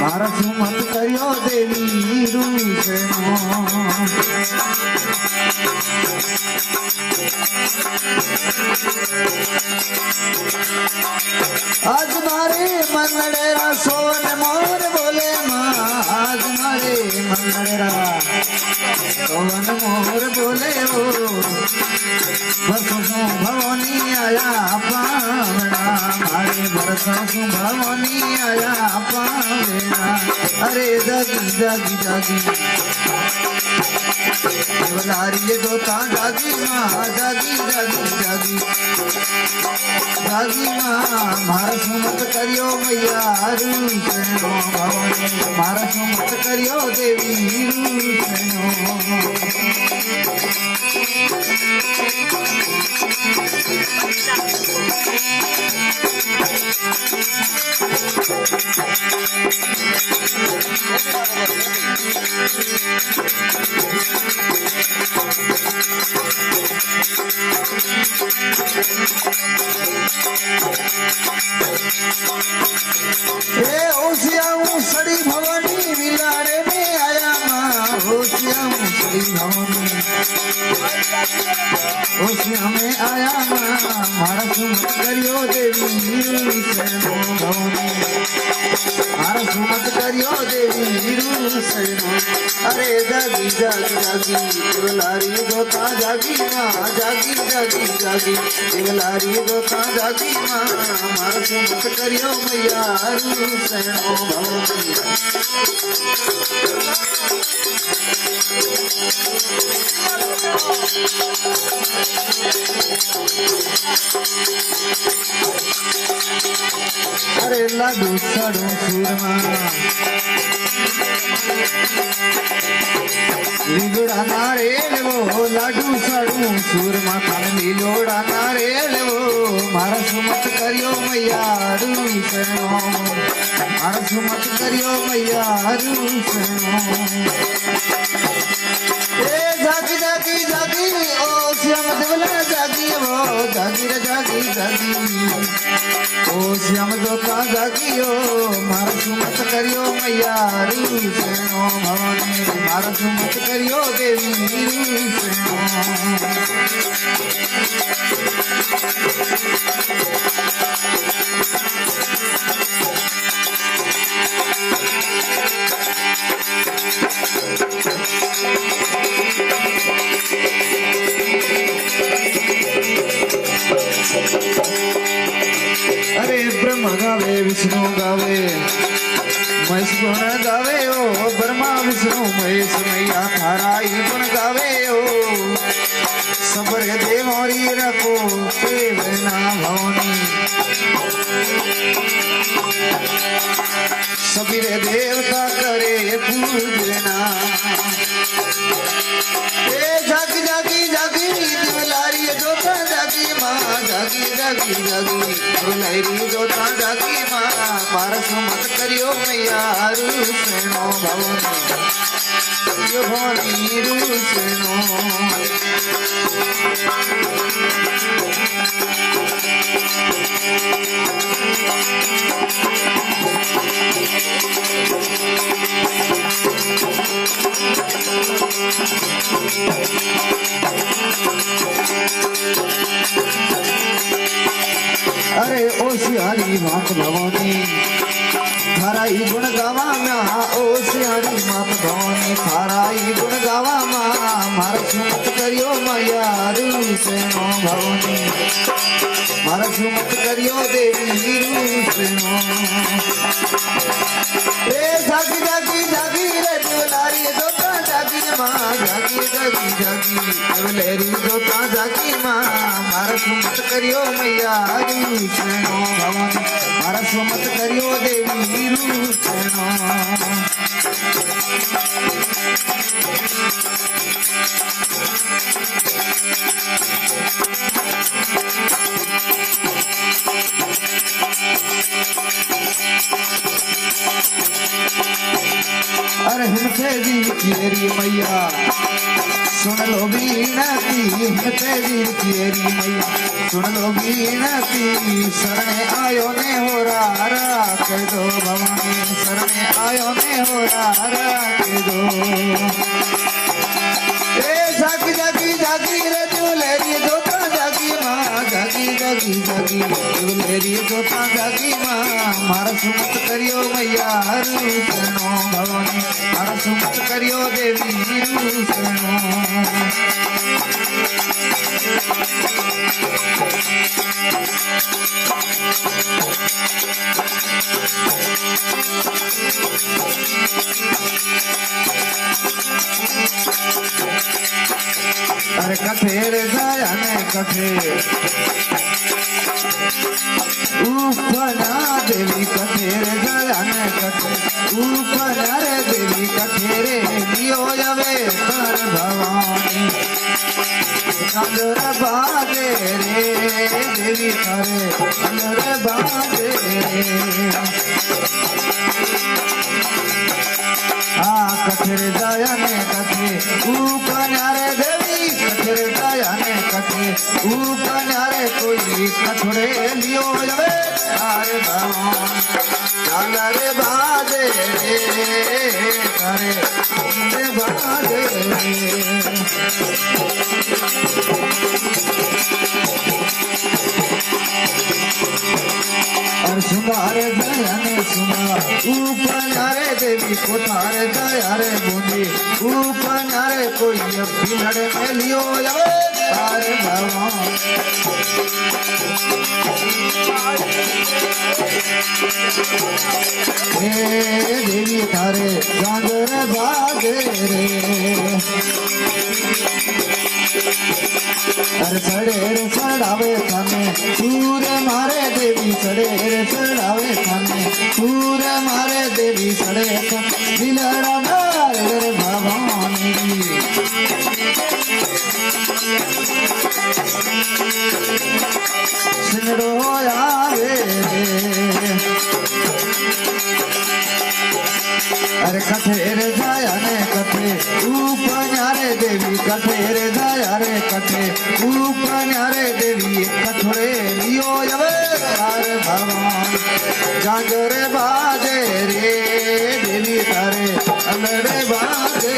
मारा सुमत करियो देवी रूसनो आज मारे मनडेरा सोन मोर बोले माँ आज मारे मनडेरा सोन मोर बोले ओ बरसों भवानी आया पावना मारे बरसों भवानी आया पावना अरे जागी जागी जागी लारी दोता जागी माँ जागी जागी जागी जागी माँ मारा सुमत करियो मैया रूसनो भवानी मारा सुमत करियो देवी रूसनो सड़ी भवानी मिलाड़े में आया माँ होशिया सड़ी भवानी होशिया में आया माँ मारा सुमत करियो देवी रूसनो भवानी मारा सुमत करियो देवी रूसनो अरे जागी जागी जागी देवलारी दोता जागी माँ जागी जागी जागी देवलारी दोता जागी माँ मारा सुमत करियो मैया रूसनो भवानी अरे लाडू साडू सुरमा लीलोड़ा नारेल वो लाडू साडू सुरमा खान लीलोड़ा नारेल वो मारा सुमत करियो मैया रूसनो मारा सुमत करियो मैया रूसनो जागी जागी जागी ओ श्याम देवला जागी वो जागी रे जागी जागी ओ श्याम दोता जागी ओ मारा सुमत करियो मैया रूसनो भवानी मारा सुमत करियो देवी रूसनो अरे ब्रह्मा गावे विष्णु गावे महेश गुण गावे ओ ब्रह्मा विष्णु महेश मैया थारा ही गुण गावे ओ संपर्क देवरी रखो सेवना भवानी सबीरे देवता करे पूजना जागी जागी जागी दिवलारी दोता जागी माँ जागी जागी जागी दिवलारी दोता जागी माँ मारा सुमत करियो मैया रूसनो भवानी भवानी रूसनो अरे ओ सियारी मात भवानी थारा ही गुण गावा माँ ओ सियारी मात भवानी थारा ही गुण गावा माँ मारा सुमत करियो मैया रूसनो भवानी मारा सुमत करियो देवी रूसनो जागी जागी जागी रे देवलारी दोता जागी माँ जागी जागी जागी देवलारी दोता जागी माँ मारा सुमत करियो मैया रूसनो भवानी मारा सुमत करियो देवी रूसनो अरे हमसे दी तेरी मैया सुन लो बीनती हमसे दी तेरी मैया सुन लो बीनती शरण आयो ने हो रा कर दो भवानी शरण आयो गायों ने होरा रख दो। ए जागी जागी जागी रे दुलेरी जोता जागी माँ जागी जागी जागी दुलेरी जोता जागी माँ मारा सुमत करियो मैया रुसनो भवानी मारा सुमत करियो देवी रुसनो। अरे कठेर जाया ने कठेर उपना देवी कठेर जाया ने कठेर उपना रे देवी कठेरे लियो जवे कर भवानी अंदर बाजे रे देवी करे अंदर बाजे रे। कठेर जाया ने कठे उपना रे देवी कठेर जाया ने कठे उपना रे कोई कठोरे लियो जवे अरे भगवान चल रे बाजे रे करे रे बाजे और सुनारे दया ने सुना ऊपर देवी कोठारे दया रे बूंदी ऊपर कोई बिलड़ में लियो जावे तारे भगवान। हे देवी तारे जागर बाजे रे अरे सड़े सड़ावे खाने सूर्य मारे देवी सड़े सड़ावे खाने सूर्य मारे देवी सड़े बिलड़ा मारे भवानी सिंगड़ो आवे अरे कठेर जाया ने कठे ऊपर देवी कठेर जाया रे कठे ऊपर देवी कठोरे लियो जवे अरे भगवान जागरे बाजे रे देवी तारे अंदरे बाजे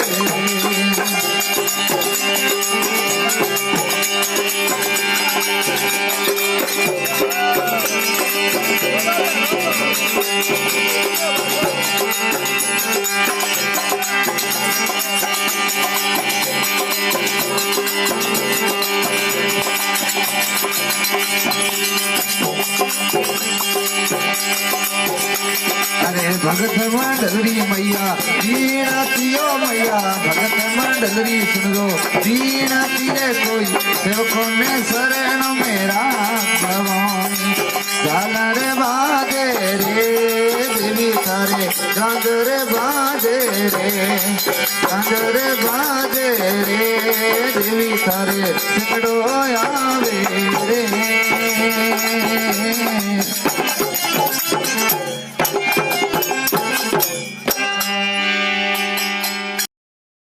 अरे भगत मंडलरी मैया दीना तियो मैया भगत मंडलरी सुन लो दीना तीरे कोई सेवकों ने शरण मेरा भवानी झालर बाजे रे देवी तारे गांजर बाजे रे गांजर बाजे रे देवी तारे सिंगड़ो आवे।